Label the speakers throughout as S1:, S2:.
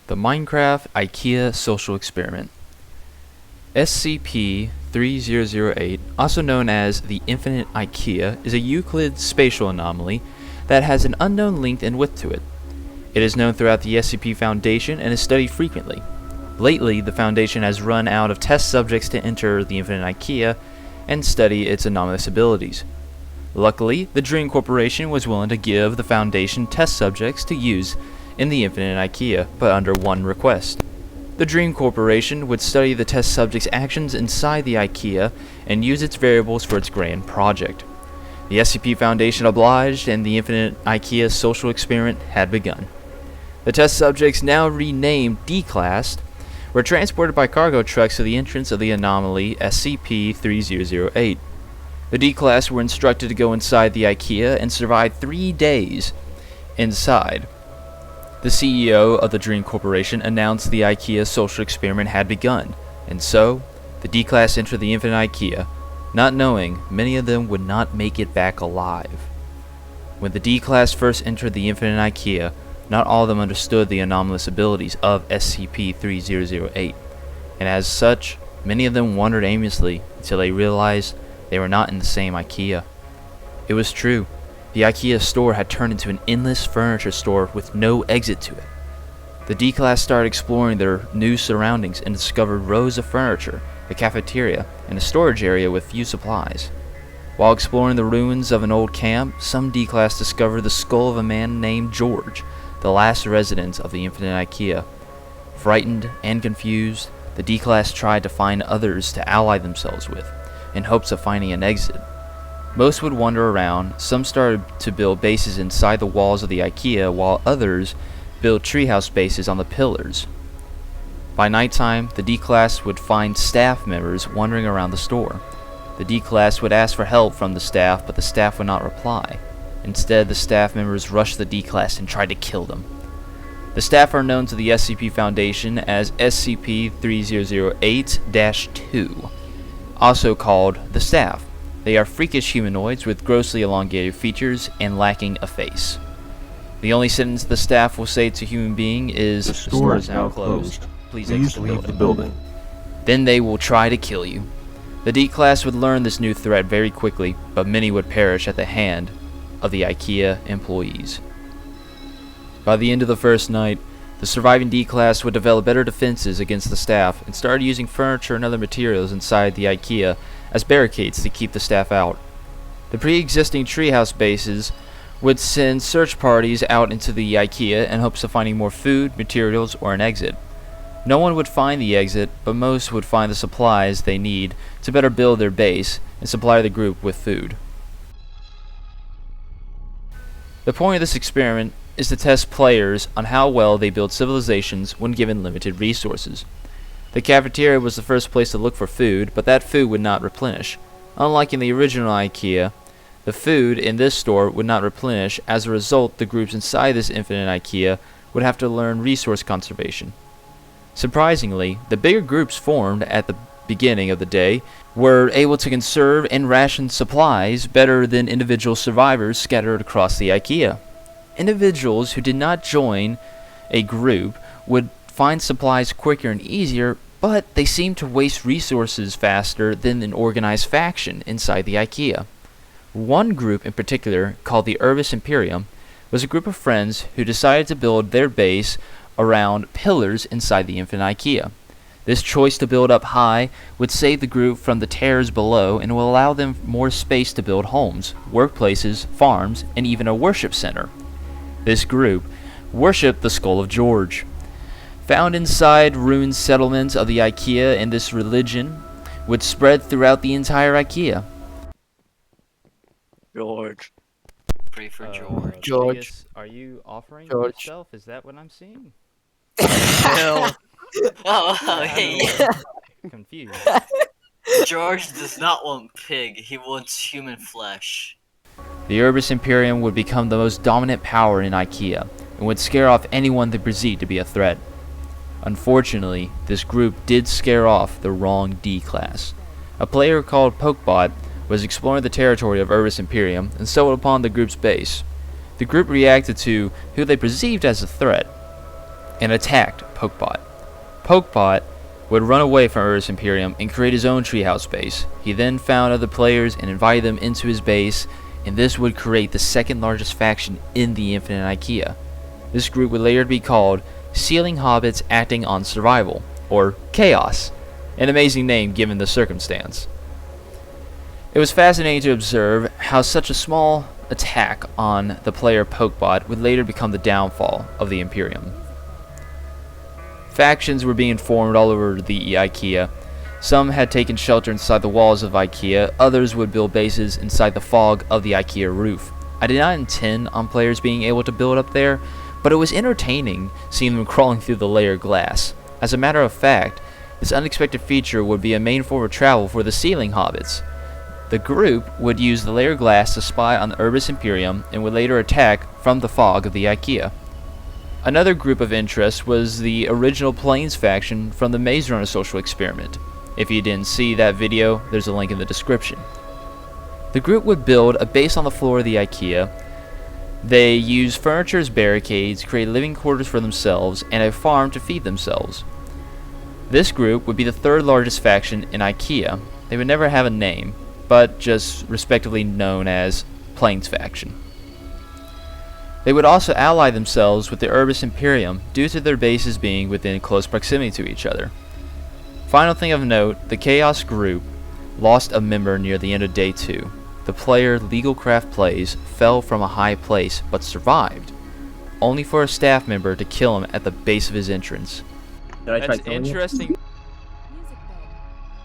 S1: The Minecraft IKEA Social Experiment. SCP-3008, also known as the Infinite IKEA, is a Euclid spatial anomaly that has an unknown length and width to it. It is known throughout the SCP Foundation and is studied frequently. Lately, the Foundation has run out of test subjects to enter the Infinite IKEA and study its anomalous abilities. Luckily, the Dream Corporation was willing to give the Foundation test subjects to use in the Infinite IKEA, but under one request. The Dream Corporation would study the test subjects' actions inside the IKEA and use its variables for its grand project. The SCP Foundation obliged, and the Infinite IKEA social experiment had begun. The test subjects, now renamed D-Classed, were transported by cargo trucks to the entrance of the anomaly SCP-3008. The D-Class were instructed to go inside the IKEA and survive 3 days inside. The CEO of the Dream Corporation announced the IKEA social experiment had begun, and so, the D-Class entered the Infinite IKEA, not knowing many of them would not make it back alive. When the D-Class first entered the Infinite IKEA, not all of them understood the anomalous abilities of SCP-3008, and as such, many of them wandered aimlessly until they realized they were not in the same IKEA. It was true. The IKEA store had turned into an endless furniture store with no exit to it. The D-Class started exploring their new surroundings and discovered rows of furniture, a cafeteria, and a storage area with few supplies. While exploring the ruins of an old camp, some D-Class discovered the skull of a man named George, the last resident of the Infinite IKEA. Frightened and confused, the D-Class tried to find others to ally themselves with, in hopes of finding an exit. Most would wander around. Some started to build bases inside the walls of the IKEA, while others built treehouse bases on the pillars. By nighttime, the D-Class would find staff members wandering around the store. The D-Class would ask for help from the staff, but the staff would not reply. Instead, the staff members rushed the D-Class and tried to kill them. The staff are known to the SCP Foundation as SCP-3008-2, also called the Staff. They are freakish humanoids with grossly elongated features and lacking a face. The only sentence the staff will say to a human being is, "The store is now closed. Please leave the building." Then they will try to kill you. The D-Class would learn this new threat very quickly, but many would perish at the hand of the IKEA employees. By the end of the first night, the surviving D-Class would develop better defenses against the staff and started using furniture and other materials inside the IKEA as barricades to keep the staff out. The pre-existing treehouse bases would send search parties out into the IKEA in hopes of finding more food, materials, or an exit. No one would find the exit, but most would find the supplies they need to better build their base and supply the group with food. The point of this experiment is to test players on how well they build civilizations when given limited resources. The cafeteria was the first place to look for food, but that food would not replenish. Unlike in the original IKEA, the food in this store would not replenish. As a result, the groups inside this Infinite IKEA would have to learn resource conservation. Surprisingly, the bigger groups formed at the beginning of the day were able to conserve and ration supplies better than individual survivors scattered across the IKEA. Individuals who did not join a group would find supplies quicker and easier, but they seemed to waste resources faster than an organized faction inside the IKEA. One group in particular, called the Urbis Imperium, was a group of friends who decided to build their base around pillars inside the Infinite IKEA. This choice to build up high would save the group from the terrors below and will allow them more space to build homes, workplaces, farms, and even a worship center. This group worshipped the skull of George. Found inside ruined settlements of the IKEA, and this religion would spread throughout the entire IKEA.
S2: George.
S3: Pray for George.
S2: George.
S1: Are you offering
S2: George.
S1: yourself? Is that what I'm seeing?
S2: Hell.
S3: Oh,
S1: I'm
S3: hey.
S1: confused.
S3: George does not want pig, he wants human flesh.
S1: The Urbis Imperium would become the most dominant power in IKEA and would scare off anyone they perceived to be a threat. Unfortunately, this group did scare off the wrong D-Class. A player called Pokebot was exploring the territory of Urbis Imperium and stumbled upon the group's base. The group reacted to who they perceived as a threat. and attacked Pokebot. Pokebot would run away from Earth's Imperium and create his own treehouse base. He then found other players and invited them into his base, and this would create the second largest faction in the Infinite IKEA. This group would later be called Sealing Hobbits Acting on Survival, or Chaos, an amazing name given the circumstance. It was fascinating to observe how such a small attack on the player Pokebot would later become the downfall of the Imperium. Factions were being formed all over the IKEA. Some had taken shelter inside the walls of IKEA, others would build bases inside the fog of the IKEA roof. I did not intend on players being able to build up there, but it was entertaining seeing them crawling through the layered glass. As a matter of fact, this unexpected feature would be a main form of travel for the Sealing Hobbits. The group would use the layered glass to spy on the Urbis Imperium and would later attack from the fog of the IKEA. Another group of interest was the original Plains faction from the Maze Runner social experiment. If you didn't see that video, there's a link in the description. The group would build a base on the floor of the IKEA. They used furniture as barricades, create living quarters for themselves, and a farm to feed themselves. This group would be the third largest faction in IKEA. They would never have a name, but just respectively known as Plains faction. They would also ally themselves with the Urbis Imperium due to their bases being within close proximity to each other. Final thing of note, the Chaos group lost a member near the end of day 2. The player Legalcraft Plays fell from a high place but survived, only for a staff member to kill him at the base of his entrance. That's interesting.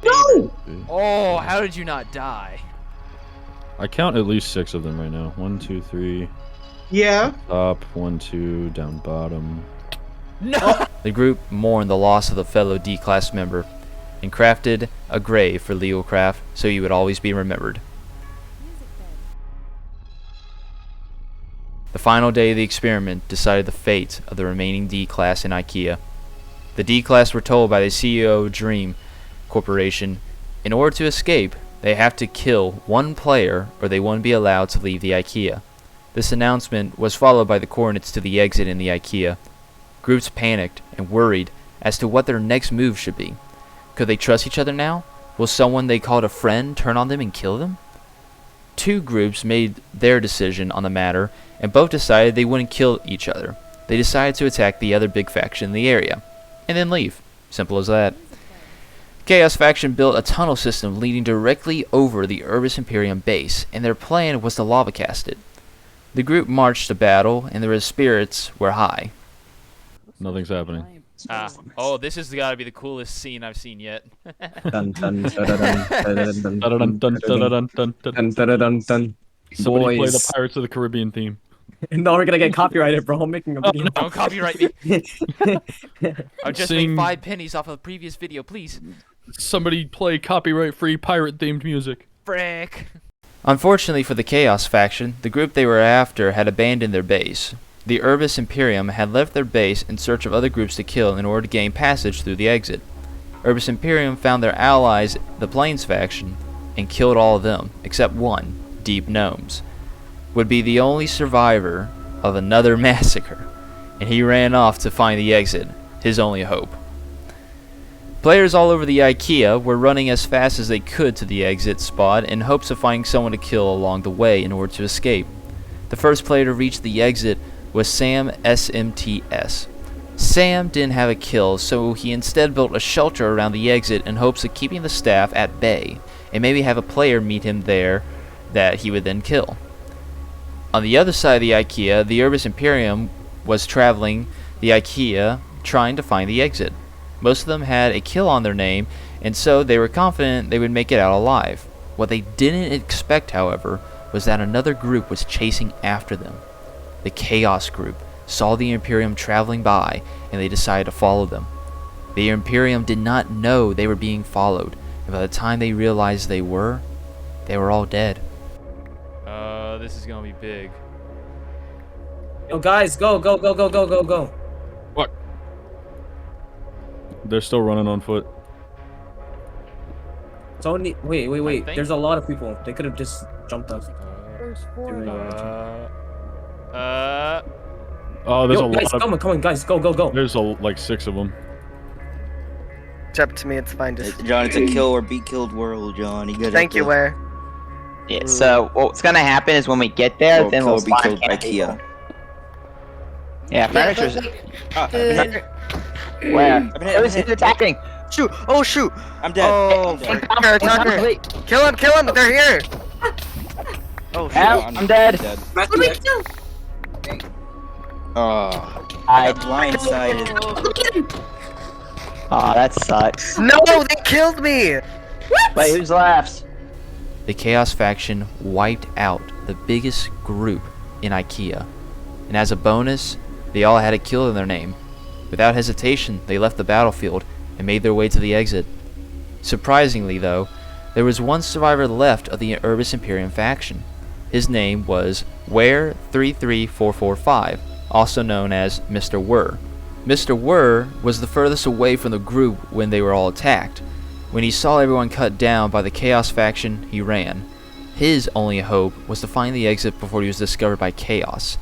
S4: No!
S1: Oh, how did you not die?
S5: I count at least 6 of them right now. 1, 2, 3.
S4: Yeah.
S5: Up, 1, 2, down bottom.
S1: No! The group mourned the loss of the fellow D-class member and crafted a grave for Legalcraft so he would always be remembered. The final day of the experiment decided the fate of the remaining D-class in IKEA. The D-class were told by the CEO of Dream Corporation, in order to escape, they have to kill one player or they won't be allowed to leave the IKEA. This announcement was followed by the coordinates to the exit in the IKEA. Groups panicked and worried as to what their next move should be. Could they trust each other now? Will someone they called a friend turn on them and kill them? 2 groups made their decision on the matter, and both decided they wouldn't kill each other. They decided to attack the other big faction in the area, and then leave. Simple as that. Chaos faction built a tunnel system leading directly over the Urbis Imperium base, and their plan was to lava cast it. The group marched to battle, and their spirits were high.
S5: Nothing's happening.
S1: Oh, this has got to be the coolest scene I've seen yet.
S4: Dun, dun, dun, dun, dun,
S5: Dun, dun, dun, dun, dun, dun, dun.
S4: dun, dun, dun.
S5: Somebody play the
S4: Boys.
S5: Pirates of the Caribbean theme.
S4: No, we're gonna get copyrighted, bro. I'm making a video.
S1: Don't copyright me. I just made
S5: Sing-
S1: 5 pennies off of the previous video, please.
S5: Somebody play copyright-free pirate-themed music.
S1: Frick. Unfortunately for the Chaos faction, the group they were after had abandoned their base. The Urbis Imperium had left their base in search of other groups to kill in order to gain passage through the exit. Urbis Imperium found their allies, the Plains faction, and killed all of them, except one, Deep Gnomes, would be the only survivor of another massacre, and he ran off to find the exit, his only hope. Players all over the IKEA were running as fast as they could to the exit spot in hopes of finding someone to kill along the way in order to escape. The first player to reach the exit was Sam SMTS. Sam didn't have a kill, so he instead built a shelter around the exit in hopes of keeping the staff at bay, and maybe have a player meet him there that he would then kill. On the other side of the IKEA, the Urbis Imperium was traveling the IKEA trying to find the exit. Most of them had a kill on their name, and so they were confident they would make it out alive. What they didn't expect, however, was that another group was chasing after them. The Chaos group saw the Imperium traveling by, and they decided to follow them. The Imperium did not know they were being followed, and by the time they realized they were all dead. This is gonna be big.
S4: Yo, guys, go, go, go, go, go, go, go.
S5: What? They're still running on foot.
S4: It's only. Wait, wait,
S1: I
S4: wait.
S1: think-
S4: There's a lot of people. They could have just jumped us.
S5: Oh, there's
S4: Yo,
S5: a
S4: guys,
S5: lot of.
S4: come on, guys, go, go, go.
S5: There's like 6 of them.
S2: It's up to me. It's fine. Just
S6: John, it's a kill or be killed world, John. You gotta
S2: thank you, Ware.
S7: Yeah, so what's gonna happen is when we get there,
S6: Or
S7: then
S6: kill
S7: we'll
S6: or be
S7: spawn
S6: killed by
S7: camp
S6: IKEA.
S7: people. Yeah, furniture's
S6: Ah, I've been hit.
S7: where?
S6: I've been hit.
S7: Who's attacking?
S2: Shoot! Oh shoot!
S6: I'm dead.
S2: Oh,
S6: I'm dead.
S2: Tucker, Tucker!
S7: Wait,
S2: Kill him! Kill him! They're here! Oh shoot!
S7: help, I'm dead.
S6: Oh,
S7: I
S6: got blindsided.
S7: Aw, that sucks.
S2: No, they killed me!
S7: Wait, who's left?
S1: The Chaos faction wiped out the biggest group in IKEA, and as a bonus, they all had a kill in their name. Without hesitation, they left the battlefield and made their way to the exit. Surprisingly, though, there was one survivor left of the Urbis Imperium faction. His name was Ware33445, also known as Mr. Wur. Mr. Wur was the furthest away from the group when they were all attacked. When he saw everyone cut down by the Chaos faction, he ran. His only hope was to find the exit before he was discovered by Chaos.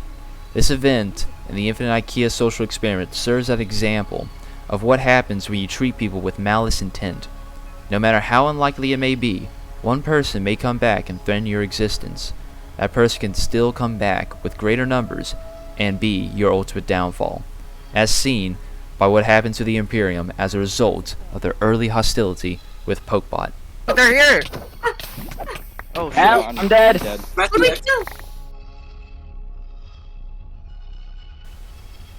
S1: This event in the Infinite IKEA social experiment serves as an example of what happens when you treat people with malice intent. No matter how unlikely it may be, one person may come back and threaten your existence. That person can still come back with greater numbers and be your ultimate downfall, as seen by what happened to the Imperium as a result of their early hostility with Pokebot.
S2: Oh, they're here! Oh shoot!
S7: Help, I'm dead.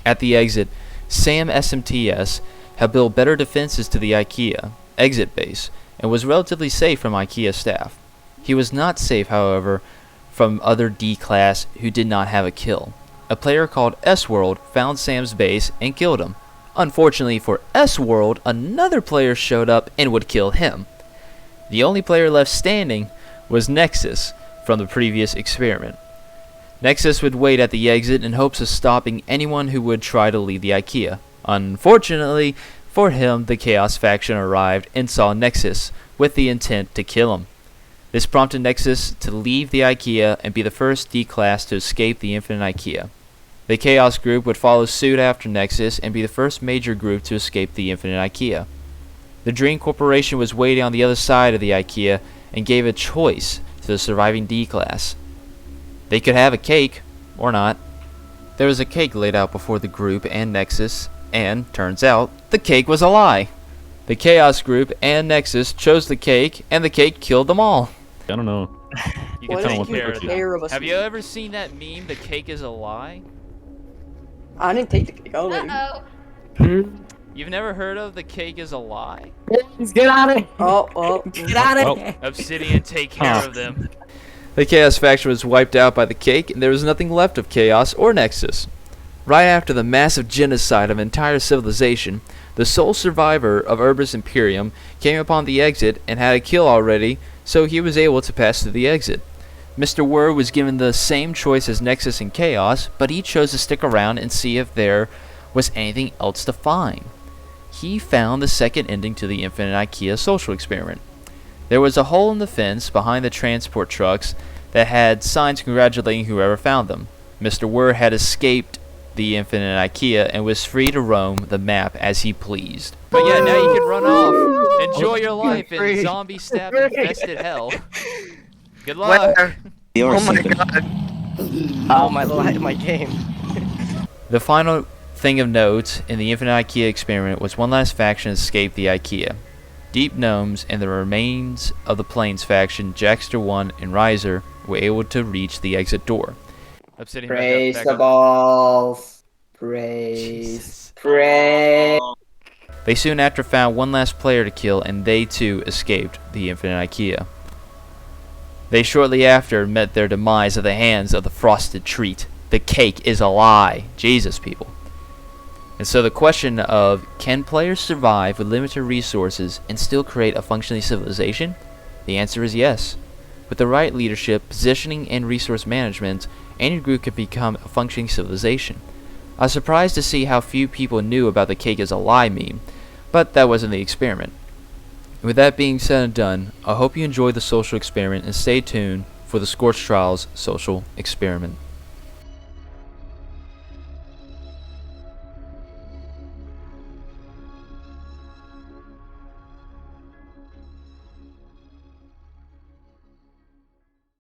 S1: At the exit, Sam SMTS had built better defenses to the IKEA exit base and was relatively safe from IKEA staff. He was not safe, however, from other D-class who did not have a kill. A player called S-World found Sam's base and killed him. Unfortunately for S-World, another player showed up and would kill him. The only player left standing was Nexus from the previous experiment. Nexus would wait at the exit in hopes of stopping anyone who would try to leave the IKEA. Unfortunately for him, the Chaos faction arrived and saw Nexus with the intent to kill him. This prompted Nexus to leave the IKEA and be the first D-class to escape the Infinite IKEA. The Chaos group would follow suit after Nexus and be the first major group to escape the Infinite IKEA. The Dream Corporation was waiting on the other side of the IKEA and gave a choice to the surviving D-class. They could have a cake, or not. There was a cake laid out before the group and Nexus, and, turns out, the cake was a lie. The Chaos group and Nexus chose the cake, and the cake killed them all.
S5: I don't know.
S1: You
S5: can
S1: can
S5: tell
S1: take
S5: what the
S1: care of
S5: cookie
S1: that.
S8: Care of us.
S1: Have you ever seen that meme, the cake is a lie?
S8: I didn't take the cake. Oh,
S1: You've never heard of the cake is a lie?
S4: Get out of here.
S8: oh,
S4: Get out of
S5: Well,
S4: here.
S1: Obsidian, take care of them. The Chaos faction was wiped out by the cake, and there was nothing left of Chaos or Nexus. Right after the massive genocide of entire civilization, the sole survivor of Urbis Imperium came upon the exit and had a kill already, so he was able to pass through the exit. Mr. Wur was given the same choice as Nexus and Chaos, but he chose to stick around and see if there was anything else to find. He found the second ending to the Infinite IKEA social experiment. There was a hole in the fence behind the transport trucks that had signs congratulating whoever found them. Mr. Wur had escaped the Infinite IKEA and was free to roam the map as he pleased. But yeah, now you can run off. Enjoy your life in zombie stab infested hell. Good luck.
S2: Where?
S6: You're
S2: Oh my
S6: stupid.
S2: god! Oh my game.
S1: The final thing of note in the Infinite IKEA experiment was one last faction escaped the IKEA. Deep Gnomes and the remains of the Plains faction, Jackster 1 and Riser, were able to reach the exit door. Obsidian,
S9: Praise
S1: back
S9: the
S1: up.
S9: balls. Praise.
S1: Jesus.
S9: Praise.
S1: They soon after found one last player to kill, and they too escaped the Infinite IKEA. They shortly after met their demise at the hands of the frosted treat. The cake is a lie. Jesus, people. And so the question of, can players survive with limited resources and still create a functioning civilization? The answer is yes. With the right leadership, positioning, and resource management, any group can become a functioning civilization. I was surprised to see how few people knew about the cake is a lie meme, but that wasn't the experiment. With that being said and done, I hope you enjoyed the social experiment and stay tuned for the Scorch Trials social experiment.